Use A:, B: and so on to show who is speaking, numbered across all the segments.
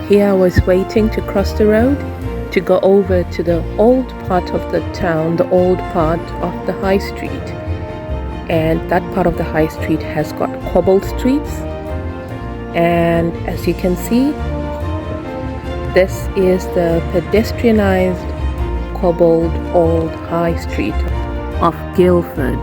A: Here I was waiting to cross the road to go over to the old part of the town, the old part of the high street. And that part of the high street has got cobbled streets. And as you can see, this is the pedestrianized, cobbled old high street of Guildford.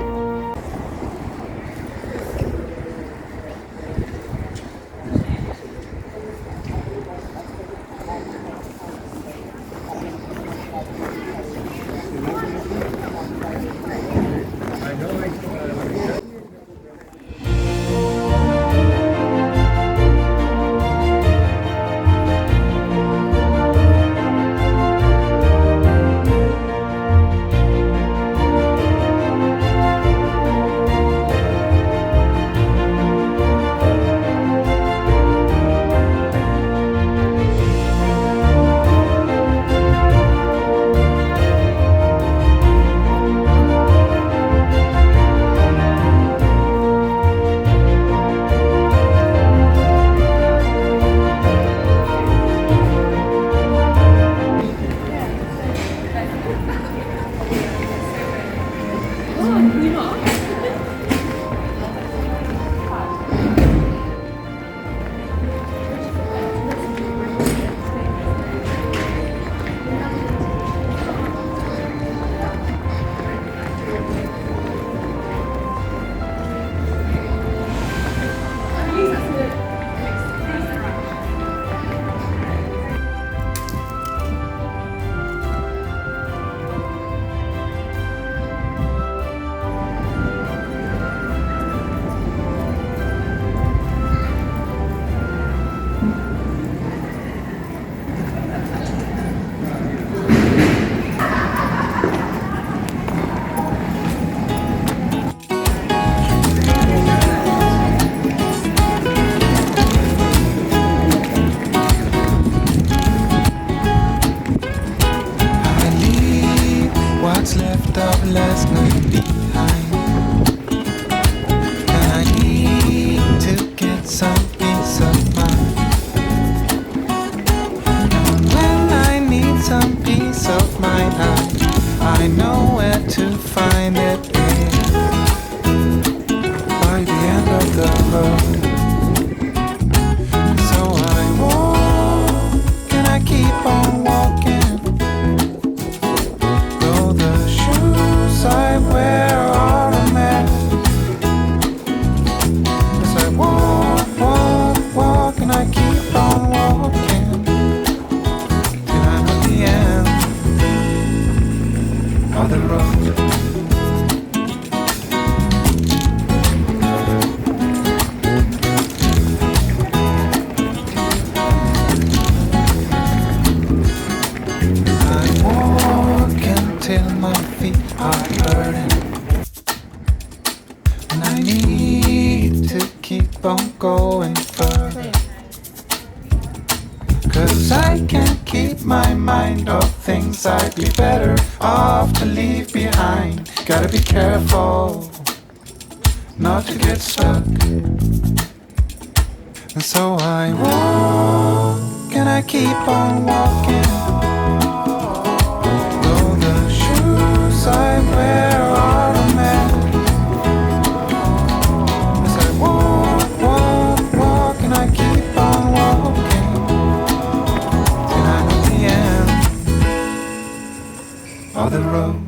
B: Left of last night behind, and I need to get some peace of mind. And when I need some peace of mind, I know where to find it. By the end of the road, so I walk and I keep on walking. I wear are a mess. As I walk, and I keep on walking till I'm at the end of the road. I walk until my feet are hurting, and I need to keep on going further, 'cause I can't keep my mind off things I'd be better off to leave behind. Gotta be careful not to get stuck, and so I walk and I keep on walking. I wear are a mess. As I walk, and I keep on walking till I'm at the end of the road.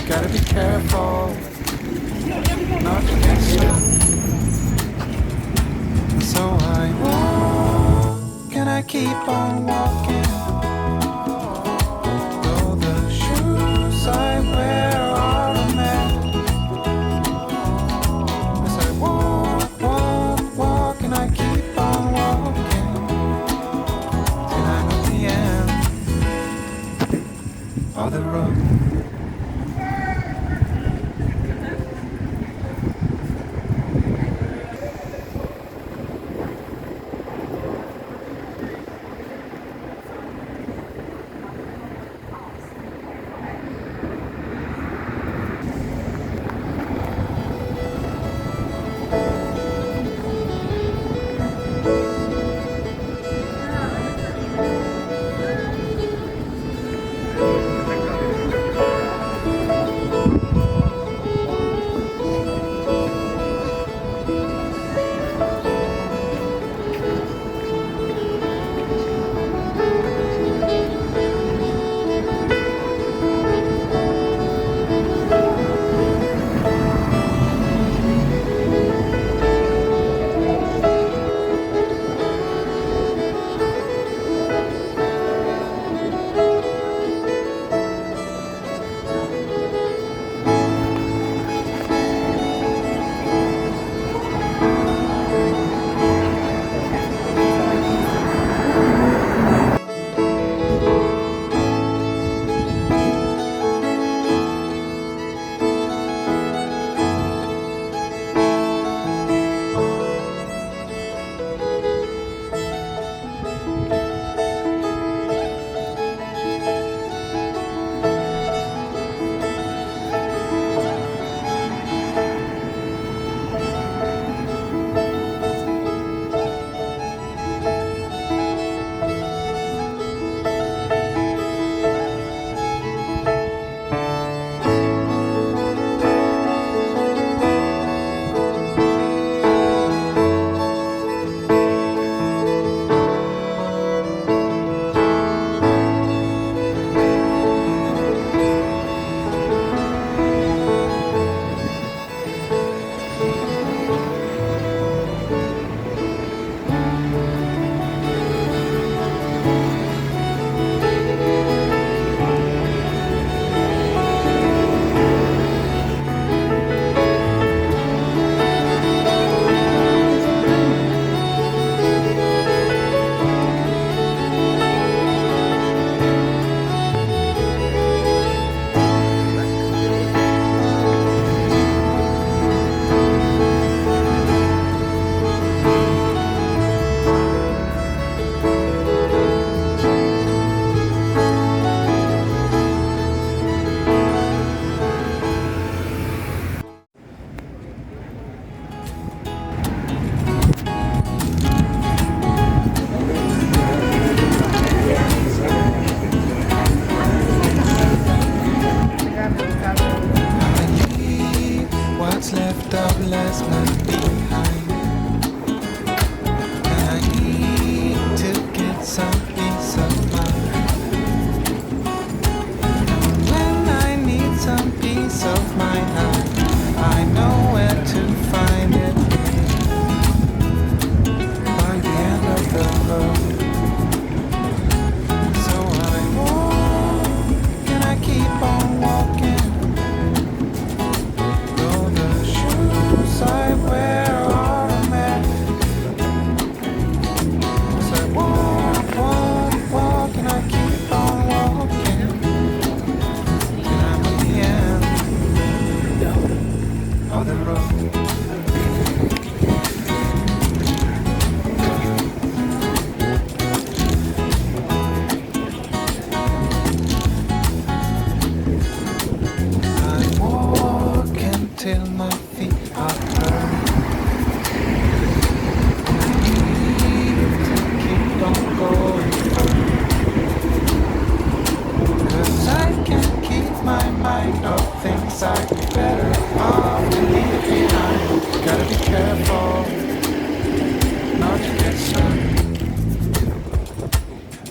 B: Gotta be careful not to get stuck. So I walk and I keep on walking. Though the shoes I wear are a mess. As I walk and I keep on walking till I'm at the end of the road.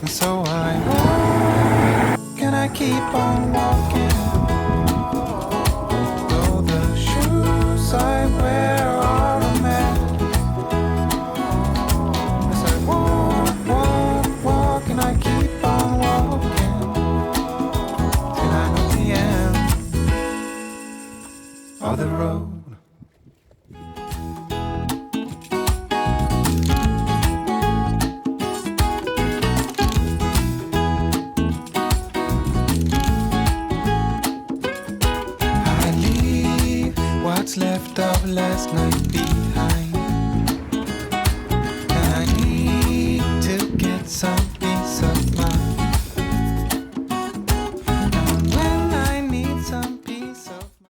C: So I walk and I keep on walking.
B: of last night behind.